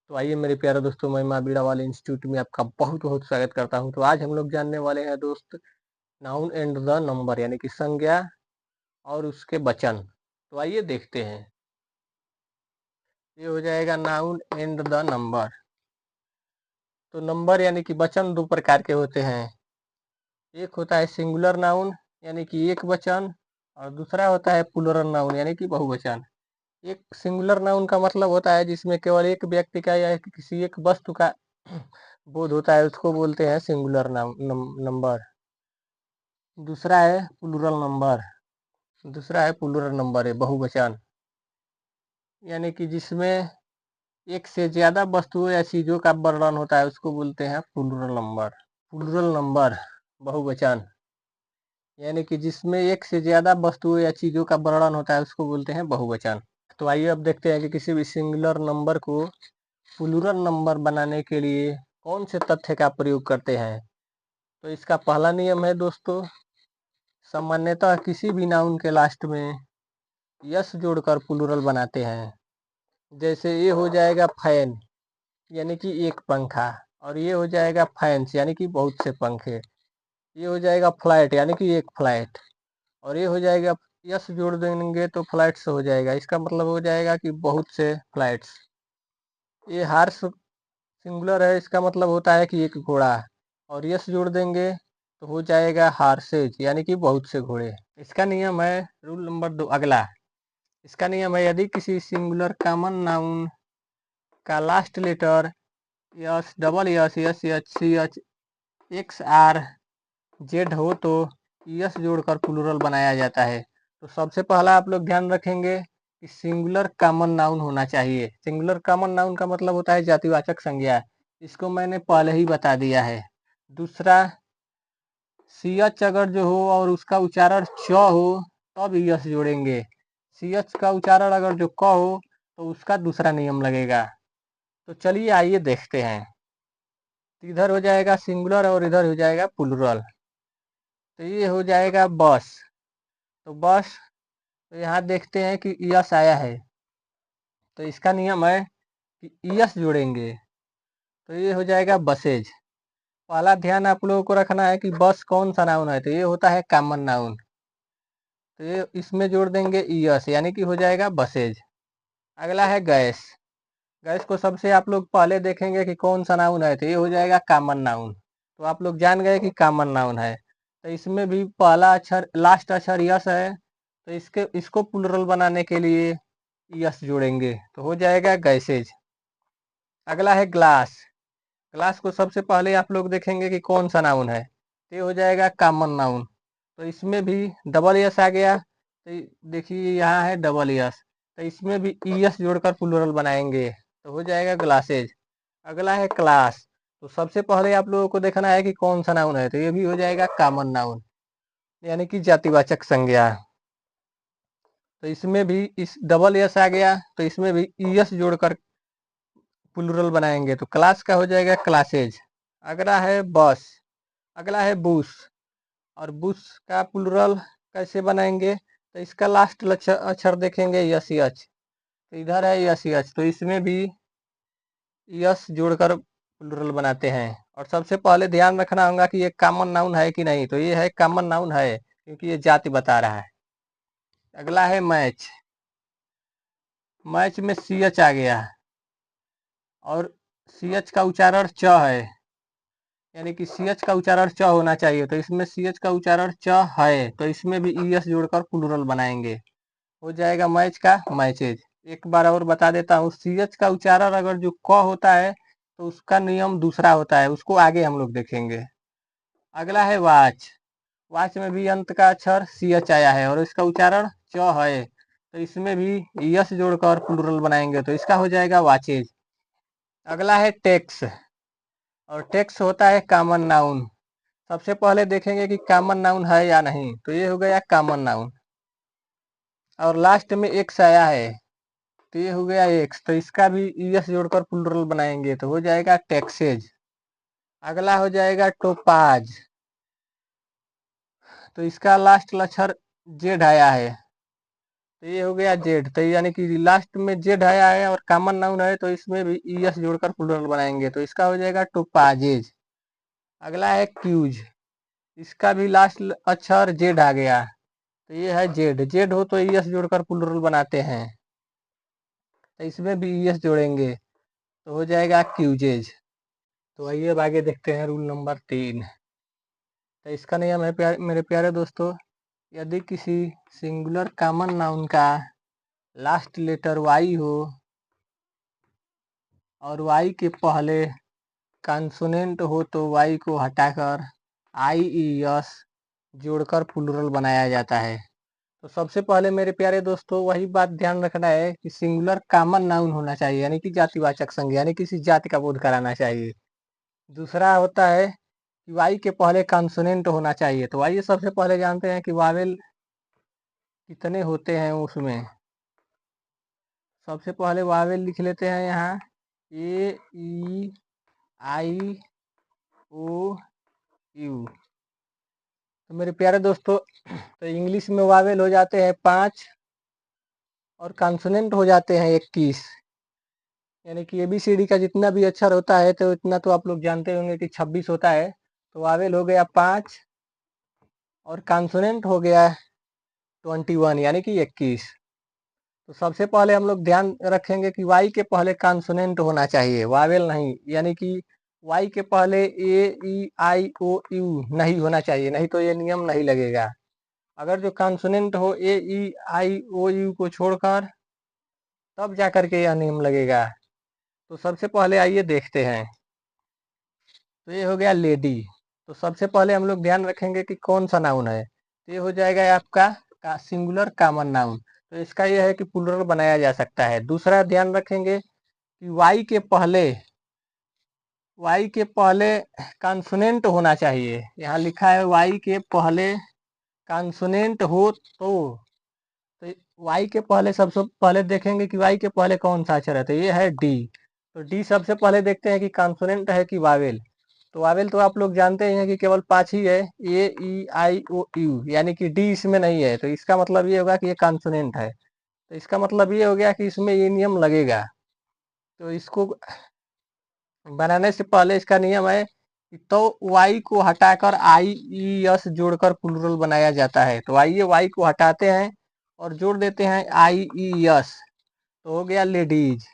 तो आइए मेरे प्यारे दोस्तों, मैं माँ बीड़ावाल इंस्टीट्यूट में आपका बहुत बहुत स्वागत करता हूँ। तो आज हम लोग जानने वाले हैं दोस्त, नाउन एंड द नंबर यानी कि संज्ञा और उसके वचन। तो आइए देखते हैं। ये हो जाएगा नाउन एंड द नंबर। तो नंबर यानी कि वचन दो प्रकार के होते हैं। एक होता है सिंगुलर नाउन यानी कि एक वचन, और दूसरा होता है प्लूरल नाउन यानी कि बहुवचन। एक सिंगुलर नाउन का मतलब होता है जिसमें केवल एक व्यक्ति का या किसी एक वस्तु का बोध होता है, उसको बोलते हैं सिंगुलर नाउन नंबर। दूसरा है प्लूरल नंबर है बहुवचन, यानी कि जिसमें एक से ज्यादा वस्तुओं या चीजों का वर्णन होता है उसको बोलते हैं प्लूरल नंबर। प्लूरल नंबर बहुवचन यानी कि जिसमें एक से ज्यादा वस्तुओं या चीजों का वर्णन होता है उसको बोलते हैं बहुवचन। तो आइए अब देखते हैं कि किसी भी सिंगुलर नंबर को प्लूरल नंबर बनाने के लिए कौन से तथ्य का प्रयोग करते हैं। तो इसका पहला नियम है दोस्तों, सामान्यतः किसी भी नाउन के लास्ट में यस जोड़कर प्लूरल बनाते हैं। जैसे ये हो जाएगा फैन यानी कि एक पंखा, और ये हो जाएगा फैंस यानी कि बहुत से पंखे। ये हो जाएगा फ्लैट यानी कि एक फ्लैट, और ये हो जाएगा यस जोड़ देंगे तो फ्लैट्स हो जाएगा, इसका मतलब हो जाएगा कि बहुत से फ्लैट्स। ये हार्स सिंगुलर है, इसका मतलब होता है कि एक घोड़ा, और यस जोड़ देंगे तो हो जाएगा हार्सेज यानी कि बहुत से घोड़े। इसका नियम है रूल नंबर 2। अगला इसका नियम है, यदि किसी सिंगुलर कॉमन नाउन का last letter S, double S, S H, C H, X R, Z हो तो यस जोड़कर प्लूरल बनाया जाता है। तो सबसे पहला आप लोग ध्यान रखेंगे कि सिंगुलर कॉमन नाउन होना चाहिए। सिंगुलर कॉमन नाउन का मतलब होता है जातिवाचक संज्ञा, इसको मैंने पहले ही बता दिया है। दूसरा, सी एच अगर जो हो और उसका उच्चारण च हो तब यस जोड़ेंगे। सी एच का उच्चारण अगर जो क हो तो उसका दूसरा नियम लगेगा। तो चलिए आइए देखते हैं। इधर हो जाएगा सिंगुलर और इधर हो जाएगा प्लूरल। तो ये हो जाएगा बस। तो बस, तो यहाँ देखते हैं कि यस आया है, तो इसका नियम है कि यस जोड़ेंगे तो ये हो जाएगा बसेज। पहला ध्यान आप लोगों को रखना है कि बस कौन सा नाउन है, तो ये होता है कॉमन नाउन, तो ये इसमें जोड़ देंगे यस यानी कि हो जाएगा बसेज। अगला है गैस। गैस को सबसे आप लोग पहले देखेंगे कि कौन सा नाउन है, तो ये हो जाएगा कॉमन नाउन। तो आप लोग जान गए कि कॉमन नाउन है, तो इसमें भी पहला अक्षर लास्ट अक्षर यस है, तो इसको प्लूरल बनाने के लिए यस जोड़ेंगे तो हो जाएगा गैसेज। अगला है ग्लास। ग्लास को सबसे पहले आप लोग देखेंगे कि कौन सा नाउन है, तो ये हो जाएगा कॉमन नाउन, तो इसमें भी डबल यस आ गया। तो देखिए यहाँ है डबल यस, तो इसमें भी ईएस जोड़कर प्लूरल बनाएंगे तो हो जाएगा ग्लासेज। अगला है क्लास। तो सबसे पहले आप लोगों को देखना है कि कौन सा नाउन है, तो ये भी हो जाएगा कॉमन नाउन यानी कि जातिवाचक संज्ञा। तो इसमें भी इस डबल यस आ गया, तो इसमें भी ईएस जोड़कर प्लूरल बनाएंगे तो क्लास का हो जाएगा क्लासेज। अगला है बस। अगला है बुश, और बुश का प्लूरल कैसे बनाएंगे, तो इसका लास्ट अक्षर देखेंगे यस यच, तो इधर है यस यच, तो इसमें भी यस जोड़कर प्लूरल बनाते हैं। और सबसे पहले ध्यान रखना होगा कि ये कॉमन नाउन है कि नहीं, तो ये है कॉमन नाउन है क्योंकि ये जाति बता रहा है। अगला है मैच। मैच में सी एच आ गया, और सी एच का उच्चारण च है, यानी कि सी एच का उच्चारण च होना चाहिए, तो इसमें सी एच का उच्चारण च है, तो इसमें भी ई एस जोड़कर प्लूरल बनाएंगे हो जाएगा मैच का मैचेज। एक बार और बता देता हूँ, सी एच का उच्चारण अगर जो क होता है तो उसका नियम दूसरा होता है, उसको आगे हम लोग देखेंगे। अगला है वाच। वाच में भी अंत का अक्षर सी एच आया है और इसका उच्चारण च है, तो इसमें भी यस जोड़कर प्लूरल बनाएंगे तो इसका हो जाएगा वाचेज। अगला है टेक्स, और टेक्स होता है कॉमन नाउन। सबसे पहले देखेंगे कि कॉमन नाउन है या नहीं, तो ये हो गया कॉमन नाउन, और लास्ट में एक्स आया है, तो ये हो गया एक्स, तो इसका भी ईएस जोड़कर प्लूरल बनाएंगे तो हो जाएगा टेक्सेज। अगला हो जाएगा टोपाज। तो इसका लास्ट अक्षर जेड आया है, तो ये हो गया जेड। तो यानी कि लास्ट में जेड आया है और कॉमन नाउन है, तो इसमें भी ईएस जोड़कर प्लूरल बनाएंगे, तो इसका हो जाएगा टोपाजेज। अगला है क्यूज, इसका भी लास्ट अक्षर जेड आ गया, तो ये है जेड। जेड हो तो ईएस जोड़कर प्लूरल बनाते हैं, तो इसमें भी ईएस जोड़ेंगे, तो हो जाएगा क्यूजेज। तो आइए अब आगे देखते हैं रूल नंबर 3। तो इसका नियम है मेरे प्यारे दोस्तों, यदि किसी सिंगुलर कॉमन नाउन का लास्ट लेटर वाई हो और वाई के पहले कॉन्सोनेंट हो तो वाई को हटाकर आई ई एस जोड़कर प्लूरल बनाया जाता है। तो सबसे पहले मेरे प्यारे दोस्तों वही बात ध्यान रखना है कि सिंगुलर कॉमन नाउन होना चाहिए, यानी कि जातिवाचक संज्ञा, यानी किसी जाति का बोध कराना चाहिए। दूसरा होता है कि वाई के पहले कॉन्सोनेंट होना चाहिए। तो आइए सबसे पहले जानते हैं कि वावेल कितने होते हैं उसमें। सबसे पहले वावेल लिख लेते हैं यहाँ, ए ई आई ओ यू। तो मेरे प्यारे दोस्तों, तो इंग्लिश में वावेल हो जाते हैं 5 और कॉन्सोनेंट हो जाते हैं 21। यानी कि ABCD का जितना भी अक्षर होता है तो इतना तो आप लोग जानते होंगे कि 26 होता है। तो वावेल हो गया 5 और कॉन्सोनेंट हो गया 21 यानी कि 21। तो सबसे पहले हम लोग ध्यान रखेंगे कि वाई के पहले कॉन्सोनेंट होना चाहिए, वावेल नहीं। यानी कि वाई के पहले AEIOU नहीं होना चाहिए, नहीं तो ये नियम नहीं लगेगा। अगर जो कॉन्सोनेंट हो AEIOU को छोड़कर, तब जाकर के यह नियम लगेगा। तो सबसे पहले आइए देखते हैं। तो ये हो गया लेडी। तो सबसे पहले हम लोग ध्यान रखेंगे कि कौन सा नाउन है। तो ये हो जाएगा आपका सिंगुलर कॉमन नाउन, तो इसका यह है कि प्लूरल बनाया जा सकता है। दूसरा ध्यान रखेंगे कि वाई के पहले कॉन्सोनेंट होना चाहिए। यहाँ लिखा है वाई के पहले कॉन्सोनेंट हो तो वाई के पहले सबसे पहले देखेंगे कि वाई के पहले कौन सा अक्षर है, तो ये है डी। तो डी सबसे पहले देखते हैं कि कॉन्सोनेंट है कि वावेल। तो वावेल तो आप लोग जानते ही हैं कि केवल 5 ही है, AEIOU, यानी कि डी इसमें नहीं है। तो इसका मतलब ये होगा कि ये कॉन्सोनेंट है। तो इसका मतलब ये हो गया कि इसमें ये नियम लगेगा। तो इसको बनाने से पहले इसका नियम है कि तो वाई को हटाकर IES जोड़कर प्लूरल बनाया जाता है। तो आइए वाई को हटाते हैं और जोड़ देते हैं IES, तो हो गया लेडीज।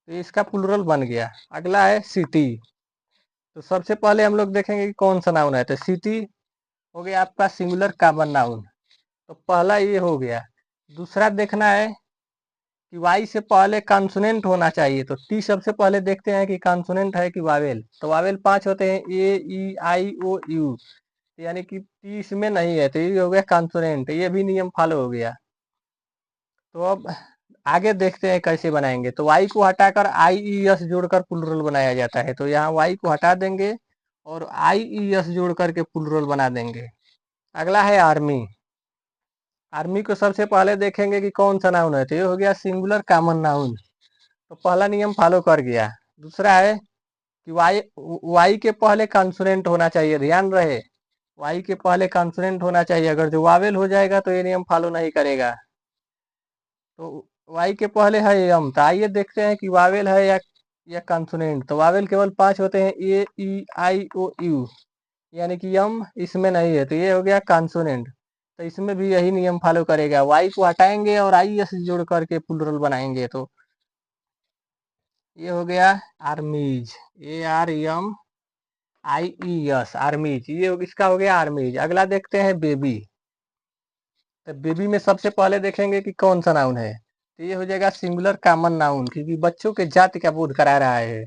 तो इसका प्लूरल बन गया। अगला है सिटी। तो सबसे पहले हम लोग देखेंगे कि कौन सा नाउन है। तो सिटी हो गया आपका सिंगुलर कॉमन नाउन, तो पहला ये हो गया। दूसरा देखना है कि वाई से पहले कॉन्सोनेंट होना चाहिए। तो टी सबसे पहले देखते हैं कि कॉन्सोनेंट है कि वावेल। तो वावेल 5 होते हैं, AEIOU, यानी कि टी इसमें नहीं है, तो ये हो गया कॉन्सोनेंट, ये भी नियम फॉलो हो गया। तो अब आगे देखते हैं कैसे बनाएंगे। तो वाई को हटाकर IES जोड़कर प्लूरल बनाया जाता है। तो यहाँ वाई को हटा देंगे और IES जोड़ करके प्लूरल बना देंगे। अगला है आर्मी। आर्मी को सबसे पहले देखेंगे कि कौन सा नाउन है। तो ये हो गया सिंगुलर कॉमन नाउन, तो पहला नियम फॉलो कर गया। दूसरा है कि वाई के पहले कॉन्सोनेंट होना चाहिए, ध्यान रहे वाई के पहले कॉन्सोनेंट होना चाहिए। अगर जो वावेल हो जाएगा तो ये नियम फॉलो नहीं करेगा। तो वाई के पहले है यम। तो आइए देखते हैं कि वावेल है या कॉन्सोनेंट। तो वावेल केवल 5 होते हैं, AEIOU, यानी कि यम इसमें नहीं है, तो ये हो गया कॉन्सोनेंट। तो इसमें भी यही नियम फॉलो करेगा, वाई को हटाएंगे और IES जोड़ करके प्लूरल बनाएंगे। तो ये हो गया आर्मीज, ARMIES, आर्मीज। ये इसका हो गया आर्मीज। अगला देखते हैं बेबी। तो बेबी में सबसे पहले देखेंगे कि कौन सा नाउन है। तो ये हो जाएगा सिंगुलर कॉमन नाउन, क्योंकि बच्चों के जाति का बोध करा रहा है।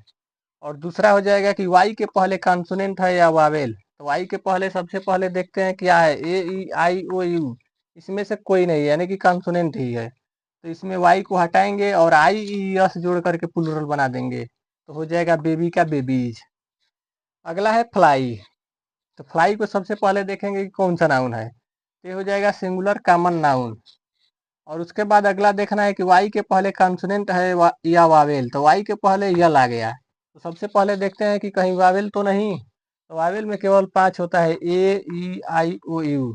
और दूसरा हो जाएगा कि वाई के पहले कॉन्सोनेंट है या वावेल। तो वाई के पहले सबसे पहले देखते हैं क्या है, AEIOU, इसमें से कोई नहीं है, यानी कि कॉन्सोनेंट ही है। तो इसमें वाई को हटाएंगे और IES जोड़ करके प्लूरल बना देंगे, तो हो जाएगा बेबी का बेबीज। अगला है फ्लाई। तो फ्लाई को सबसे पहले देखेंगे कि कौन सा नाउन है। तो ये हो जाएगा सिंगुलर कॉमन नाउन। और उसके बाद अगला देखना है कि वाई के पहले कॉन्सोनेंट है या वावेल। तो वाई के पहले यल आ गया। तो सबसे पहले देखते हैं कि कहीं वावेल तो नहीं। तो वावेल में केवल 5 होता है, AEIOU,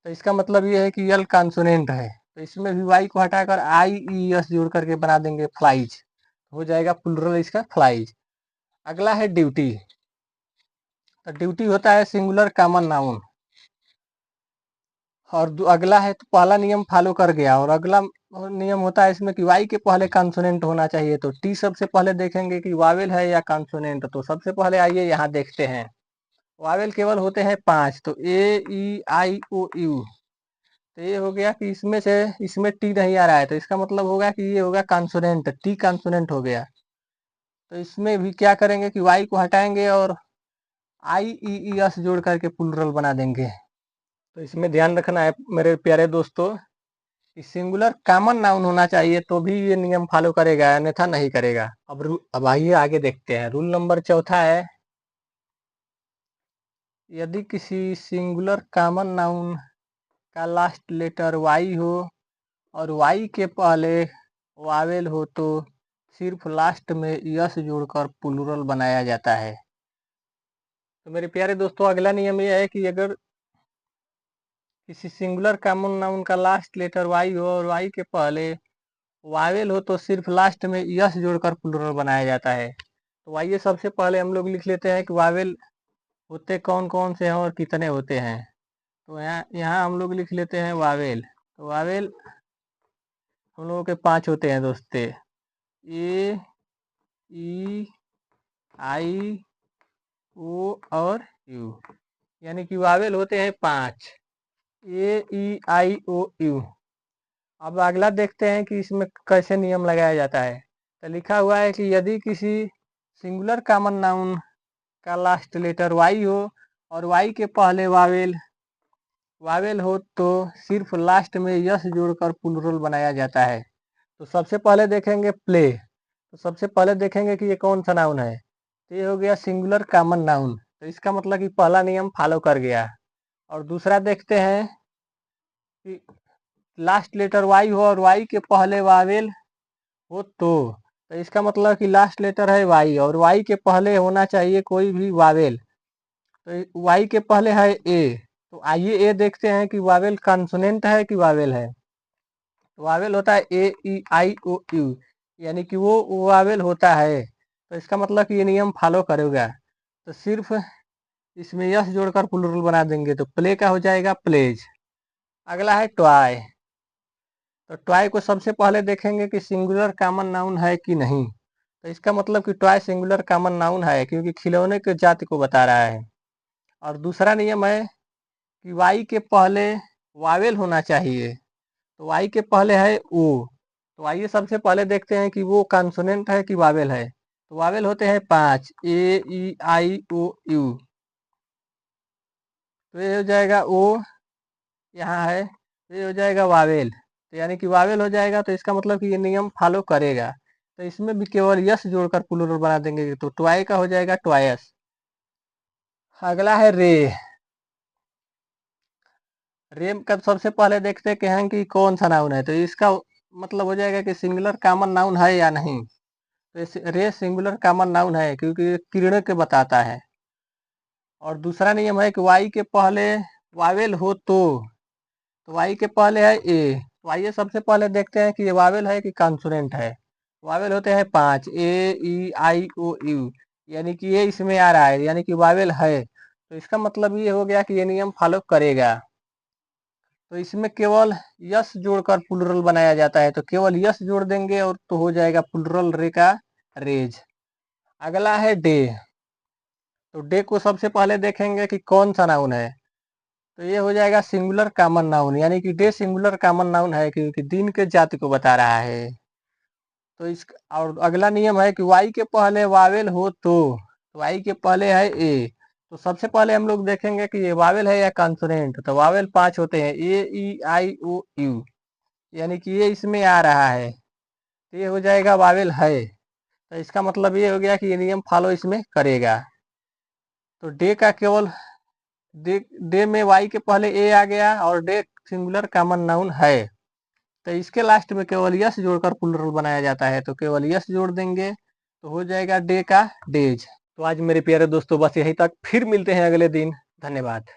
तो इसका मतलब ये है कि यल कॉन्सोनेंट है। तो इसमें भी वाई को हटाकर आई ई एस जोड़ करके बना देंगे फ्लाइज, हो जाएगा प्लूरल इसका फ्लाइज। अगला है ड्यूटी। तो ड्यूटी होता है सिंगुलर कॉमन नाउन। और अगला है, तो पहला नियम फॉलो कर गया, और अगला नियम होता है इसमें कि वाई के पहले कॉन्सोनेंट होना चाहिए। तो टी सबसे पहले देखेंगे कि वावेल है या कॉन्सोनेंट। तो सबसे पहले आइए यहाँ देखते हैं, वावेल केवल होते हैं 5। तो ए ई आई ओ यू। तो ये हो गया कि इसमें से इसमें टी नहीं आ रहा है, तो इसका मतलब होगा कि ये होगा कॉन्सोनेंट, टी कॉन्सोनेंट हो गया। तो इसमें भी क्या करेंगे कि वाई को हटाएंगे और आई ई ई एस जोड़ करके प्लूरल बना देंगे। तो इसमें ध्यान रखना है मेरे प्यारे दोस्तों कि सिंगुलर कॉमन नाउन होना चाहिए, तो भी ये नियम फॉलो करेगा, अन्यथा नहीं करेगा। अब आइए आगे देखते हैं। रूल नंबर चौथा है, यदि किसी सिंगुलर कॉमन नाउन का लास्ट लेटर वाई हो और वाई के पहले वावेल हो, तो सिर्फ लास्ट में यस जोड़कर प्लूरल बनाया जाता है। तो मेरे प्यारे दोस्तों, अगला नियम यह है कि अगर किसी सिंगुलर कॉमन नाउन का लास्ट लेटर वाई हो और वाई के पहले वावेल हो, तो सिर्फ लास्ट में यस जोड़कर प्लूरल बनाया जाता है। तो आइए सबसे पहले हम लोग लिख लेते हैं कि वावेल होते कौन कौन से हैं और कितने होते हैं। तो यहाँ हम लोग लिख लेते हैं वावेल। तो वावेल हम लोगों के 5 होते हैं दोस्ते, ए ई आई ओ और यू, यानी कि वावेल होते हैं 5, ए ई आई ओ यू। अब अगला देखते हैं कि इसमें कैसे नियम लगाया जाता है। तो लिखा हुआ है कि यदि किसी सिंगुलर कॉमन नाउन का लास्ट लेटर वाई हो और वाई के पहले वावेल हो, तो सिर्फ लास्ट में यस जोड़कर प्लूरल बनाया जाता है। तो सबसे पहले देखेंगे प्ले। तो सबसे पहले देखेंगे कि ये कौन सा नाउन है। तो ये हो गया सिंगुलर कॉमन नाउन, तो इसका मतलब कि पहला नियम फॉलो कर गया। और दूसरा देखते हैं कि लास्ट लेटर वाई हो और वाई के पहले वावेल हो, तो इसका मतलब कि लास्ट लेटर है वाई और वाई के पहले होना चाहिए कोई भी वावेल। तो वाई के पहले है ए। तो आइए ए देखते हैं कि वावेल कॉन्सोनेंट है कि वावेल है। तो वावेल होता है ए ई आई ओ यू, यानी कि वो वावेल होता है। तो इसका मतलब कि ये नियम फॉलो करेगा। तो सिर्फ इसमें यस जोड़कर प्लूरल बना देंगे, तो प्ले का हो जाएगा प्लेज। अगला है टॉय। तो टॉय को सबसे पहले देखेंगे कि सिंगुलर कॉमन नाउन है कि नहीं। तो इसका मतलब कि टॉय सिंगुलर कॉमन नाउन है, क्योंकि खिलौने के जाति को बता रहा है। और दूसरा नियम है कि वाई के पहले वावेल होना चाहिए। तो वाई के पहले है ओ। तो आइए सबसे पहले देखते हैं कि वो कॉन्सोनेंट है कि वावेल है। तो वावेल होते हैं 5, ए ई आई ओ यू। तो ये हो जाएगा ओ, यहाँ है, तो ये हो जाएगा वावेल। तो यानी कि वावेल हो जाएगा, तो इसका मतलब कि ये नियम फॉलो करेगा। तो इसमें भी केवल यस जोड़कर प्लूरल बना देंगे, तो ट्वाई का हो जाएगा ट्वायस। अगला है रे। रे का सबसे पहले देखते हैं कि कौन सा नाउन है। तो इसका मतलब हो जाएगा कि सिंगुलर कॉमन नाउन है या नहीं। तो रे सिंगुलर कॉमन नाउन है, क्योंकि ये किरणों के बताता है। और दूसरा नियम है कि वाई के पहले वावेल हो, तो वाई के पहले है ए। तो आइए सबसे पहले देखते हैं कि ये वावेल है कि कॉन्सोनेंट है। वावेल होते हैं 5, ए ई आई ओ यू, यानी कि ये इसमें आ रहा है, यानी कि वावेल है। तो इसका मतलब ये हो गया कि ये नियम फॉलो करेगा। तो इसमें केवल यस जोड़कर प्लूरल बनाया जाता है, तो केवल यस जोड़ देंगे और तो हो जाएगा प्लूरल रे का रेज। अगला है डे। तो डे को सबसे पहले देखेंगे कि कौन सा नाउन है। तो ये हो जाएगा सिंगुलर कॉमन नाउन, यानी कि डे सिंगुलर कॉमन नाउन है, क्योंकि दिन के जाति को बता रहा है। तो इस और अगला नियम है कि वाई के पहले वावेल हो, तो वाई के पहले है ए। तो सबसे पहले हम लोग देखेंगे कि ये वावेल है या कॉन्सोनेंट। तो वावेल 5 होते हैं, ए ई आई ओ यू, यानी कि ये इसमें आ रहा है, तो ये हो जाएगा वावेल है। तो इसका मतलब ये हो गया कि ये नियम फॉलो इसमें करेगा। तो डे का केवल डे में वाई के पहले ए आ गया और डे सिंगुलर कॉमन नाउन है, तो इसके लास्ट में केवल यस जोड़कर प्लूरल बनाया जाता है। तो केवल यस जोड़ देंगे, तो हो जाएगा डे का डेज। तो आज मेरे प्यारे दोस्तों बस यहीं तक, फिर मिलते हैं अगले दिन। धन्यवाद।